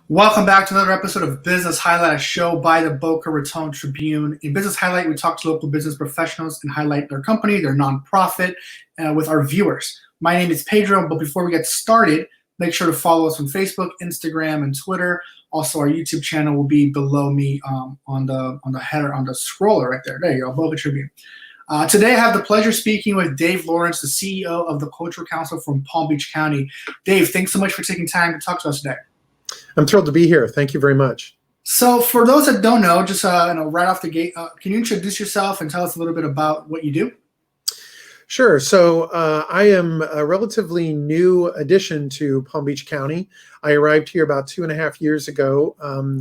Welcome back to another episode of Business Highlight, a show by the Boca Raton Tribune. In Business Highlight, we talk to local business professionals and highlight their company, their nonprofit, with our viewers. My name is Pedro, but before we get started, make sure to follow us on Facebook, Instagram, and Twitter. Also, our YouTube channel will be below me on the header, on the scroller right there. There you go, Boca Tribune. Today, I have the pleasure speaking with Dave Lawrence, the CEO of the Cultural Council from Palm Beach County. Dave, thanks so much for taking time to talk to us today. I'm thrilled to be here. Thank you very much. So for those that don't know, just right off the gate, can you introduce yourself and tell us a little bit about what you do? Sure. So I am a relatively new addition to Palm Beach County. I arrived here about 2.5 years ago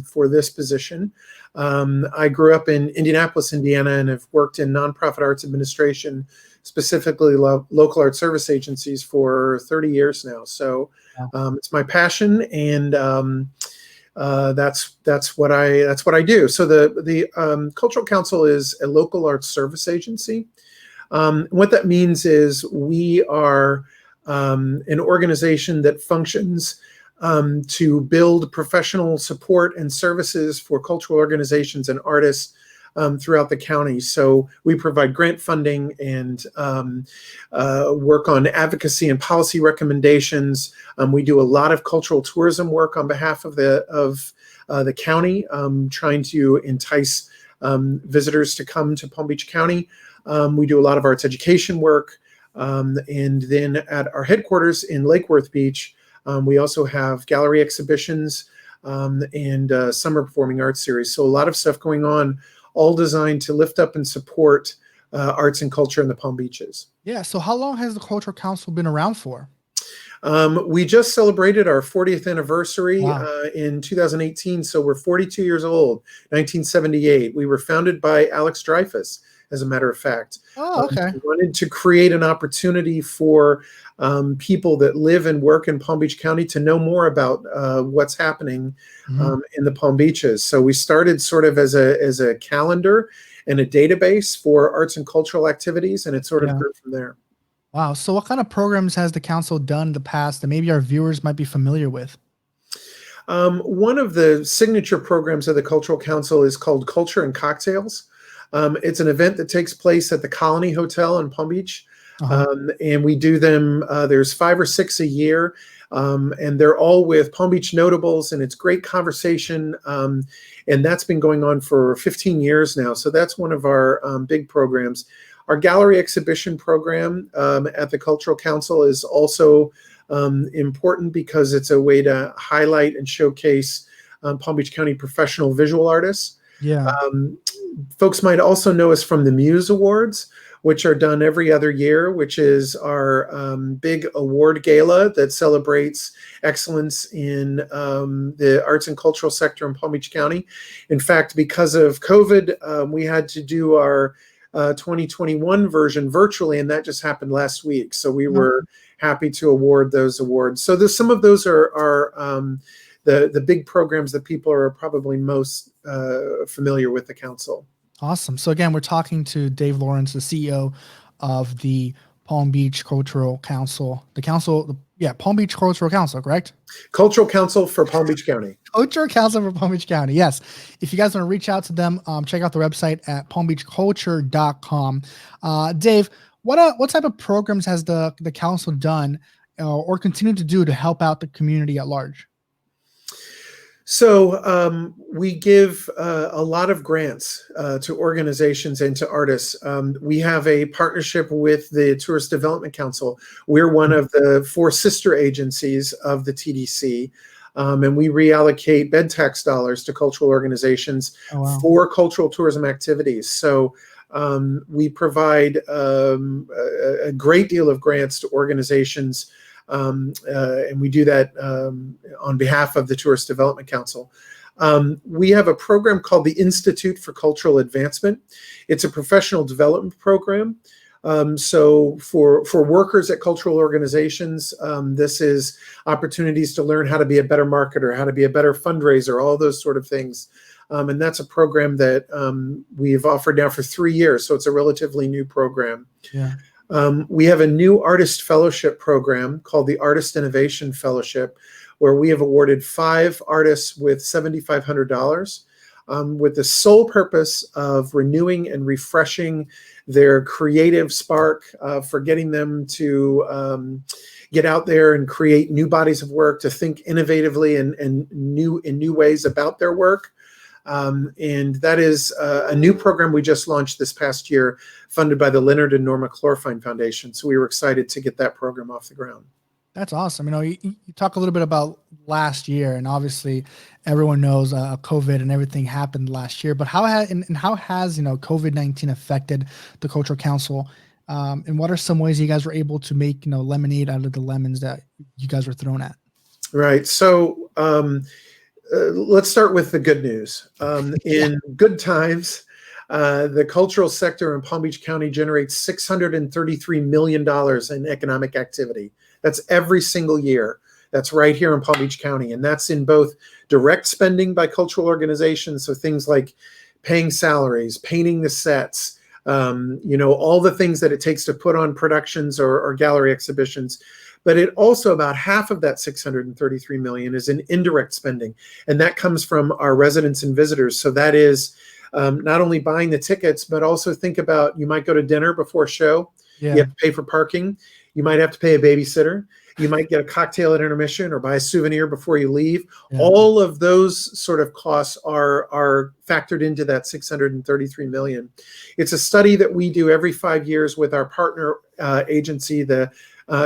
for this position. I grew up in Indianapolis, Indiana, and have worked in nonprofit arts administration, specifically local art service agencies, for 30 years now. So it's my passion, and that's what I do. So the Cultural Council is a local arts service agency. What that means is we are an organization that functions to build professional support and services for cultural organizations and artists throughout the county. So we provide grant funding and work on advocacy and policy recommendations. We do a lot of cultural tourism work on behalf of the county, trying to entice visitors to come to Palm Beach County. We do a lot of arts education work. And then at our headquarters in Lake Worth Beach, we also have gallery exhibitions and summer performing arts series. So a lot of stuff going on, all designed to lift up and support arts and culture in the Palm Beaches. Yeah. So how long has the Cultural Council been around for? We just celebrated our 40th anniversary in 2018. So we're 42 years old, 1978. We were founded by Alex Dreyfus, as a matter of fact. Oh, okay. We wanted to create an opportunity for people that live and work in Palm Beach County to know more about what's happening in the Palm Beaches. So we started sort of as a calendar and a database for arts and cultural activities, and it sort of grew from there. Wow. So what kind of programs has the council done in the past that maybe our viewers might be familiar with? One of the signature programs of the Cultural Council is called Culture and Cocktails. It's an event that takes place at the Colony Hotel in Palm Beach. And we do them, there's 5 or 6 a year, and they're all with Palm Beach notables, and it's great conversation. And that's been going on for 15 years now. So that's one of our big programs. Our gallery exhibition program at the Cultural Council is also important because it's a way to highlight and showcase Palm Beach County professional visual artists. Yeah. Folks might also know us from the Muse Awards, which are done every other year, which is our big award gala that celebrates excellence in the arts and cultural sector in Palm Beach County. In fact, because of COVID, we had to do our 2021 version virtually, and that just happened last week. So we were happy to award those awards. So some of those are the big programs that people are probably most familiar with the council. Awesome. So again, we're talking to Dave Lawrence, the CEO of the Palm Beach Cultural Council. Palm Beach Cultural Council, correct? Cultural Council for Palm Beach County. Cultural Council for Palm Beach County, yes. If you guys want to reach out to them, check out the website at palmbeachculture.com. Dave, what type of programs has the council done or continue to do to help out the community at large? So we give a lot of grants to organizations and to artists. We have a partnership with the Tourist Development Council. We're one of the 4 sister agencies of the TDC, and we reallocate bed tax dollars to cultural organizations for cultural tourism activities. So we provide a great deal of grants to organizations, and we do that on behalf of the Tourist Development Council. We have a program called the Institute for Cultural Advancement. It's a professional development program. So for workers at cultural organizations, this is opportunities to learn how to be a better marketer, how to be a better fundraiser, all those sort of things. And that's a program that we've offered now for 3 years. So it's a relatively new program. Yeah. We have a new artist fellowship program called the Artist Innovation Fellowship, where we have awarded 5 artists with $7,500 with the sole purpose of renewing and refreshing their creative spark, for getting them to get out there and create new bodies of work, to think innovatively and in new ways about their work. And that is a new program we just launched this past year, funded by the Leonard and Norma Chlorfine Foundation. So we were excited to get that program off the ground. That's awesome. You talk a little bit about last year, and obviously everyone knows COVID and everything happened last year. But how has COVID-19 affected the Cultural Council? And what are some ways you guys were able to make lemonade out of the lemons that you guys were thrown at? Right. So let's start with the good news. In good times, the cultural sector in Palm Beach County generates $633 million in economic activity. That's every single year. That's right here in Palm Beach County. And that's in both direct spending by cultural organizations, so things like paying salaries, painting the sets, all the things that it takes to put on productions or gallery exhibitions. But it also, about half of that $633 million is in indirect spending. And that comes from our residents and visitors. So that is not only buying the tickets, but also think about, you might go to dinner before a show. Yeah. You have to pay for parking. You might have to pay a babysitter. You might get a cocktail at intermission or buy a souvenir before you leave. Yeah. All of those sort of costs are factored into that $633 million. It's a study that we do every 5 years with our partner agency,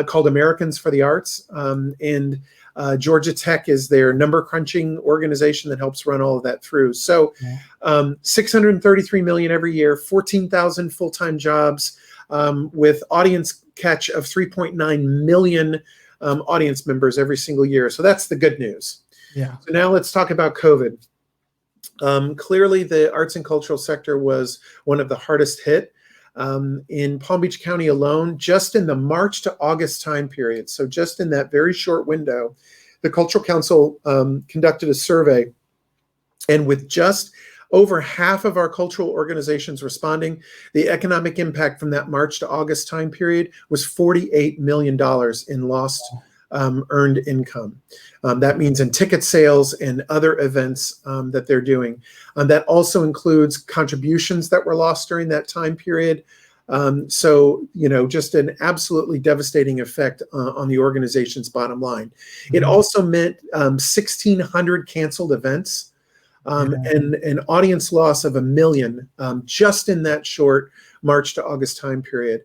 called Americans for the Arts. And Georgia Tech is their number crunching organization that helps run all of that through. So $633 million every year, 14,000 full-time jobs, with audience catch of 3.9 million audience members every single year. So that's the good news. Yeah. So now let's talk about COVID. Clearly, the arts and cultural sector was one of the hardest hit. In Palm Beach County alone, just in the March to August time period, so just in that very short window, the Cultural Council conducted a survey, and with just over half of our cultural organizations responding, the economic impact from that March to August time period was $48 million in lost earned income. That means in ticket sales and other events that they're doing. That also includes contributions that were lost during that time period. So, just an absolutely devastating effect on the organization's bottom line. It also meant 1,600 canceled events. And an audience loss of 1 million just in that short March to August time period.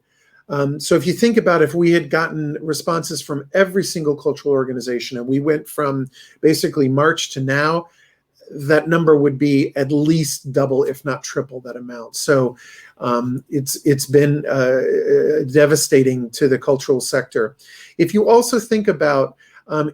So if you think about, if we had gotten responses from every single cultural organization and we went from basically March to now, that number would be at least double, if not triple that amount. So it's been devastating to the cultural sector. If you also think about,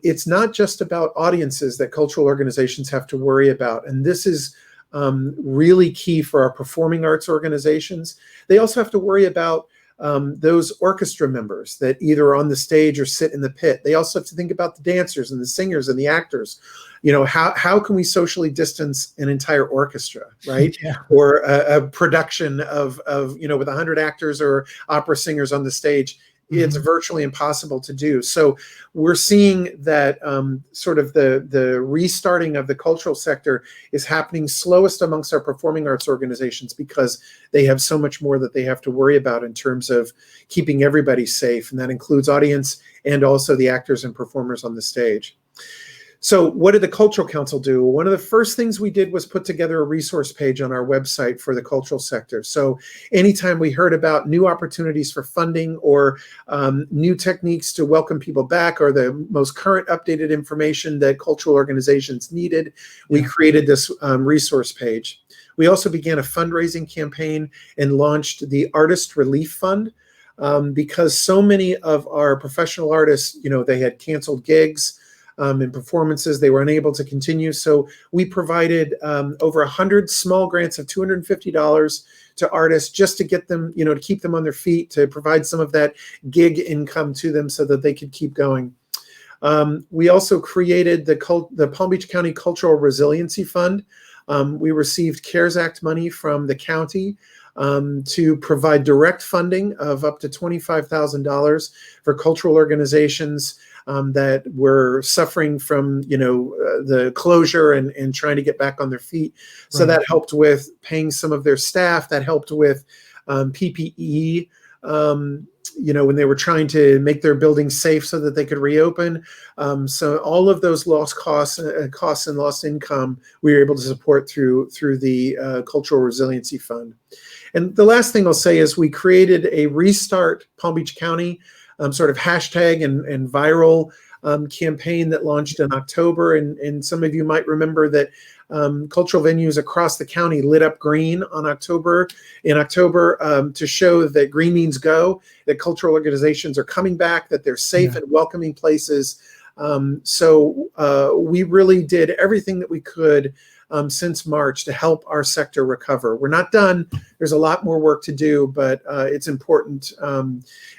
it's not just about audiences that cultural organizations have to worry about. And this is really key for our performing arts organizations. They also have to worry about those orchestra members that either are on the stage or sit in the pit. They also have to think about the dancers and the singers and the actors. How can we socially distance an entire orchestra, right? Yeah. Or a production of with 100 actors or opera singers on the stage. It's virtually impossible to do. So we're seeing that sort of the restarting of the cultural sector is happening slowest amongst our performing arts organizations, because they have so much more that they have to worry about in terms of keeping everybody safe. And that includes audience and also the actors and performers on the stage. So what did the Cultural Council do? One of the first things we did was put together a resource page on our website for the cultural sector. So anytime we heard about new opportunities for funding or new techniques to welcome people back, or the most current updated information that cultural organizations needed, we created this resource page. We also began a fundraising campaign and launched the Artist Relief Fund, because so many of our professional artists, they had canceled gigs, and performances. They were unable to continue. So we provided over 100 small grants of $250 to artists, just to get them, to keep them on their feet, to provide some of that gig income to them so that they could keep going. We also created the Palm Beach County Cultural Resiliency Fund. We received CARES Act money from the county to provide direct funding of up to $25,000 for cultural organizations that were suffering from, the closure and trying to get back on their feet. So Right. that helped with paying some of their staff. That helped with PPE, when they were trying to make their buildings safe so that they could reopen. So all of those lost costs and lost income, we were able to support through the Cultural Resiliency Fund. And the last thing I'll say is we created a Restart Palm Beach County sort of hashtag and viral campaign that launched in October. And some of you might remember that cultural venues across the county lit up green in October to show that green means go, that cultural organizations are coming back, that they're safe and welcoming places. So we really did everything that we could since March to help our sector recover. We're not done. There's a lot more work to do, but it's important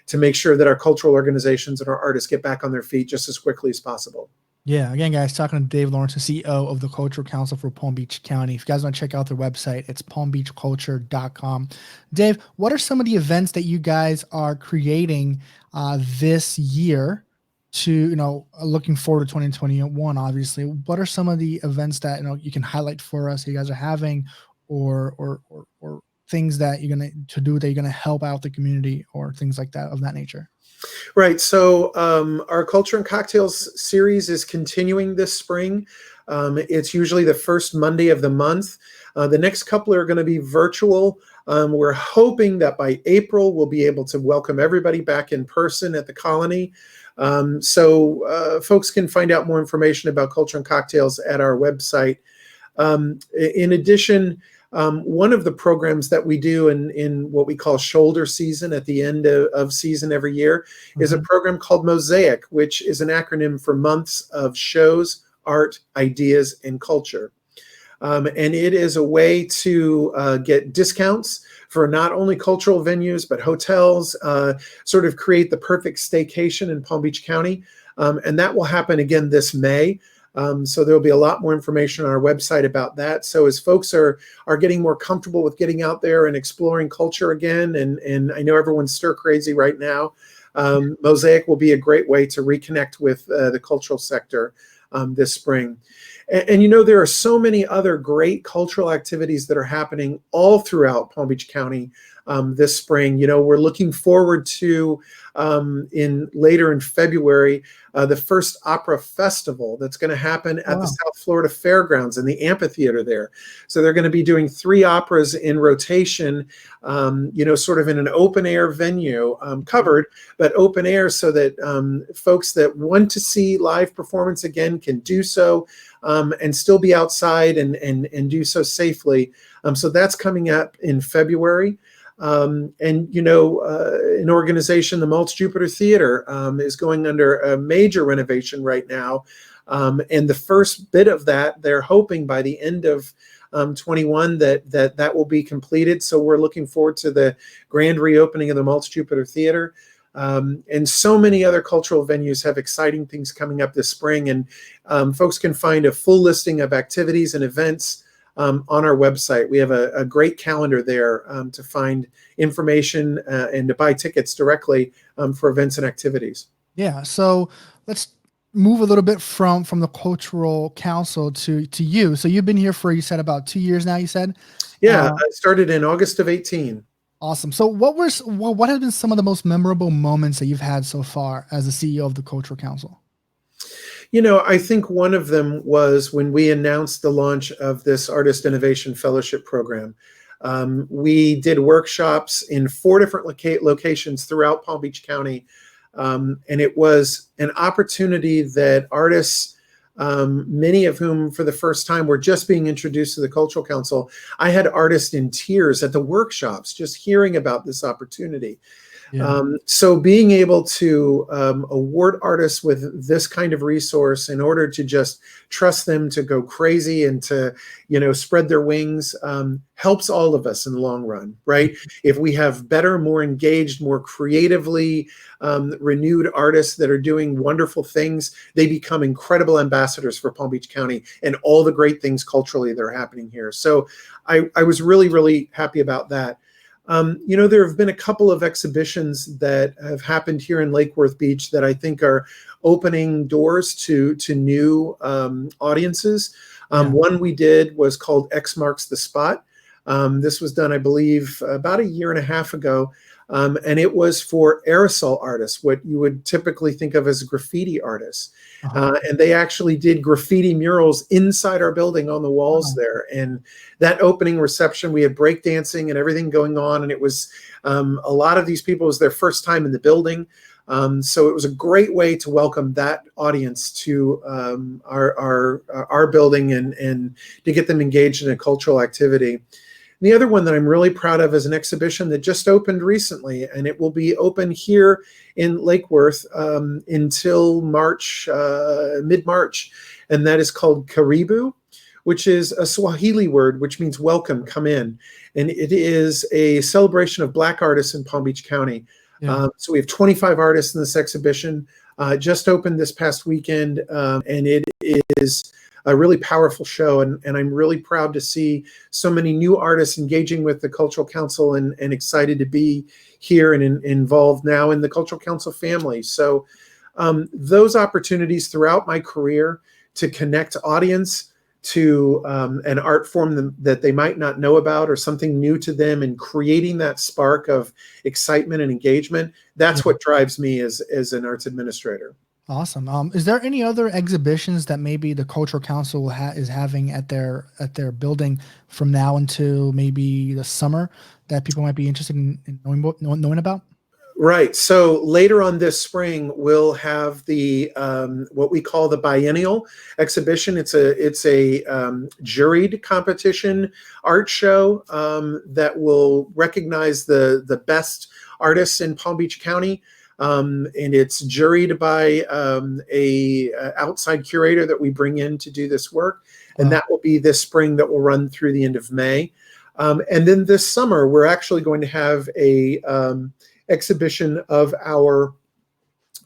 to make sure that our cultural organizations and our artists get back on their feet just as quickly as possible. Yeah, again, guys, talking to Dave Lawrence, the CEO of the Cultural Council for Palm Beach County. If you guys want to check out their website, it's palmbeachculture.com. Dave, what are some of the events that you guys are creating this year to, looking forward to 2021, obviously? What are some of the events that, you can highlight for us that you guys are having or things that you're going to do that you're going to help out the community or things like that of that nature? Right. So our Culture and Cocktails series is continuing this spring. It's usually the first Monday of the month. The next couple are going to be virtual. We're hoping that by April, we'll be able to welcome everybody back in person at the Colony. So folks can find out more information about Culture and Cocktails at our website. In addition, one of the programs that we do in what we call shoulder season at the end of season every year is a program called Mosaic, which is an acronym for Months of Shows, Art, Ideas, and Culture. And it is a way to get discounts for not only cultural venues, but hotels, sort of create the perfect staycation in Palm Beach County. And that will happen again this May. So there'll be a lot more information on our website about that. So as folks are getting more comfortable with getting out there and exploring culture again, and I know everyone's stir crazy right now, Mosaic will be a great way to reconnect with the cultural sector this spring. And there are so many other great cultural activities that are happening all throughout Palm Beach County this spring. We're looking forward to later in February the first opera festival that's going to happen at the South Florida Fairgrounds in the amphitheater there. So they're going to be doing 3 operas in rotation, sort of in an open air venue, covered, but open air, so that folks that want to see live performance again can do so and still be outside and do so safely. So that's coming up in February. An organization, the Maltz Jupiter Theater, is going under a major renovation right now. And the first bit of that, they're hoping by the end of 21 that will be completed. So we're looking forward to the grand reopening of the Maltz Jupiter Theater. And so many other cultural venues have exciting things coming up this spring. And folks can find a full listing of activities and events on our website. We have a great calendar there to find information and to buy tickets directly for events and activities. Yeah. So let's move a little bit from the Cultural Council to you. So you've been here for, you said, about 2 years now, you said? Yeah, I started in August of 18. Awesome. So what have been some of the most memorable moments that you've had so far as the CEO of the Cultural Council? I think one of them was when we announced the launch of this Artist Innovation Fellowship Program. We did workshops in 4 different locations throughout Palm Beach County. And it was an opportunity that artists, many of whom for the first time were just being introduced to the Cultural Council. I had artists in tears at the workshops just hearing about this opportunity. Yeah. So being able to award artists with this kind of resource in order to just trust them to go crazy and to, spread their wings helps all of us in the long run, right? If we have better, more engaged, more creatively renewed artists that are doing wonderful things, they become incredible ambassadors for Palm Beach County and all the great things culturally that are happening here. So I was really, really happy about that. There have been a couple of exhibitions that have happened here in Lake Worth Beach that I think are opening doors to new audiences. One we did was called X Marks the Spot. This was done, I believe, about a year and a half ago. And it was for aerosol artists, what you would typically think of as graffiti artists. And they actually did graffiti murals inside our building on the walls there. And that opening reception, we had breakdancing and everything going on. And it was a lot of these people, it was their first time in the building. So it was a great way to welcome that audience to our building and to get them engaged in a cultural activity. The other one that I'm really proud of is an exhibition that just opened recently, and it will be open here in Lake Worth until March, mid-March, and that is called Karibu, which is a Swahili word which means welcome, come in, and it is a celebration of Black artists in Palm Beach County. So we have 25 artists in this exhibition. Just opened this past weekend, and it is a really powerful show, and I'm really proud to see so many new artists engaging with the Cultural Council and excited to be here and involved now in the Cultural Council family. So those opportunities throughout my career to connect audience to an art form that they might not know about or something new to them, and creating that spark of excitement and engagement, that's what drives me as an arts administrator. Awesome. Is there any other exhibitions that maybe the Cultural Council is having at their building from now until maybe the summer that people might be interested in knowing about? Right. So later on this spring, we'll have the what we call the biennial exhibition. It's a juried competition art show that will recognize the best artists in Palm Beach County. And it's juried by a outside curator that we bring in to do this work. And that will be this spring, that will run through the end of May. And then this summer, we're actually going to have a exhibition of our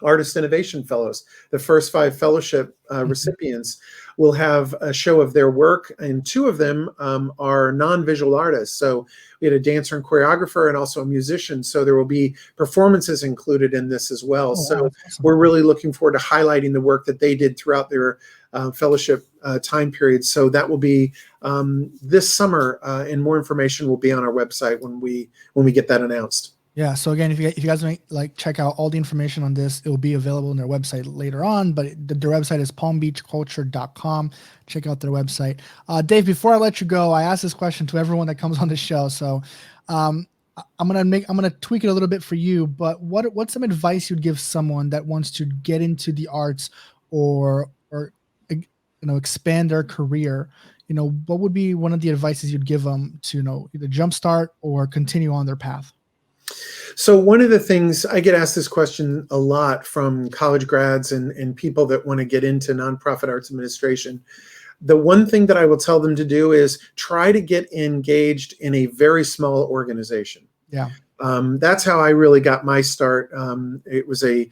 Artist Innovation Fellows. The first 5 fellowship recipients will have a show of their work, and 2 of them are non-visual artists. So we had a dancer and choreographer and also a musician. So there will be performances included in this as well. Awesome. We're really looking forward to highlighting the work that they did throughout their fellowship time period. So that will be this summer, and more information will be on our website when we get that announced. Yeah. So again, if you guys want to check out all the information on this, it will be available on their website later on. But their website is palmbeachculture.com. Check out their website. Dave, before I let you go, I ask this question to everyone that comes on the show. So I'm gonna tweak it a little bit for you. But what's some advice you'd give someone that wants to get into the arts or expand their career? What would be one of the advices you'd give them to either jumpstart or continue on their path? So one of the things, I get asked this question a lot from college grads and people that want to get into nonprofit arts administration. The one thing that I will tell them to do is try to get engaged in a very small organization. Yeah. That's how I really got my start. It was a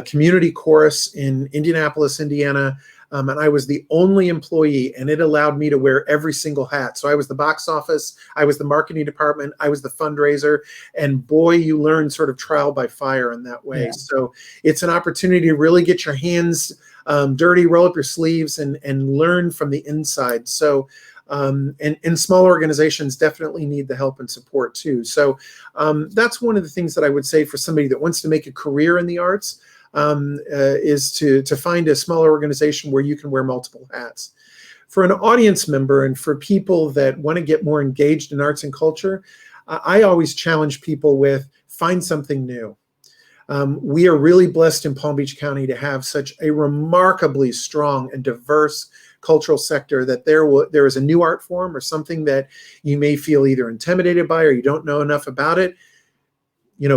community chorus in Indianapolis, Indiana. And I was the only employee, and it allowed me to wear every single hat. So I was the box office, I was the marketing department, I was the fundraiser, and boy, you learn sort of trial by fire in that way. Yeah. So it's an opportunity to really get your hands dirty, roll up your sleeves, and learn from the inside. So and small organizations definitely need the help and support too. So that's one of the things that I would say for somebody that wants to make a career in the arts. Is to find a smaller organization where you can wear multiple hats. For an audience member and for people that want to get more engaged in arts and culture, I always challenge people with find something new. We are really blessed in Palm Beach County to have such a remarkably strong and diverse cultural sector that there is a new art form or something that you may feel either intimidated by or you don't know enough about it.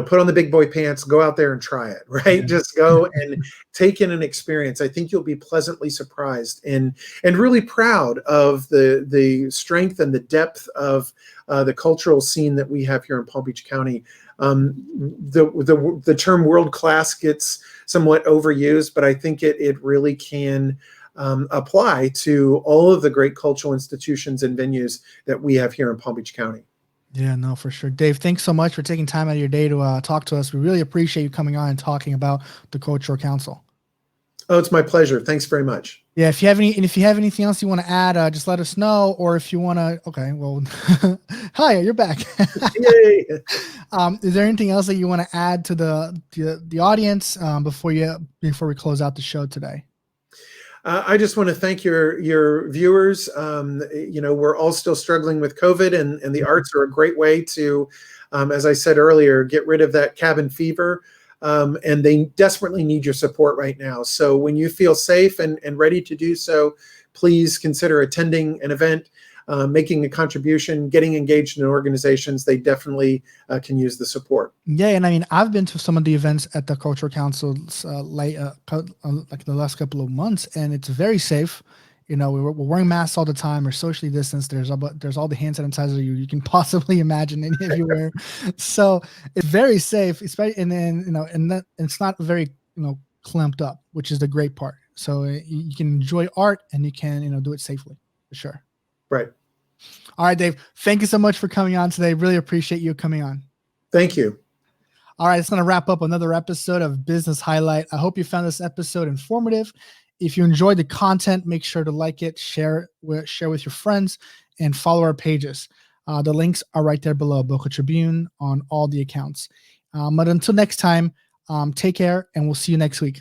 Put on the big boy pants, go out there and try it, right? Yeah. Just go and take in an experience. I think you'll be pleasantly surprised and really proud of the strength and the depth of the cultural scene that we have here in Palm Beach County. The term world class gets somewhat overused, but I think it really can apply to all of the great cultural institutions and venues that we have here in Palm Beach County. Yeah, no, for sure. Dave, thanks so much for taking time out of your day to talk to us. We really appreciate you coming on and talking about the Cultural Council. Oh, it's my pleasure. Thanks very much. Yeah, if you have anything else you want to add, just let us know. Or if you want to, okay, well, hi, you're back. Yay. Is there anything else that you want to add to the audience before we close out the show today? I just want to thank your viewers. We're all still struggling with COVID, and the arts are a great way to, as I said earlier, get rid of that cabin fever. And they desperately need your support right now. So when you feel safe and ready to do so, please consider attending an event, making a contribution, getting engaged in organizations. They definitely can use the support. Yeah, and I mean, I've been to some of the events at the Cultural Council's like the last couple of months, and it's very safe. We're wearing masks all the time. We're socially distanced. There's all the hand sanitizer you can possibly imagine anywhere. So it's very safe, especially and then and it's not very clamped up, which is the great part. So you can enjoy art and you can do it safely for sure. Right. All right, Dave. Thank you so much for coming on today. Really appreciate you coming on. Thank you. All right, it's going to wrap up another episode of Business Highlight. I hope you found this episode informative. If you enjoyed the content, make sure to like it, share with your friends, and follow our pages. The links are right there below, Boca Tribune on all the accounts. But until next time, take care, and we'll see you next week.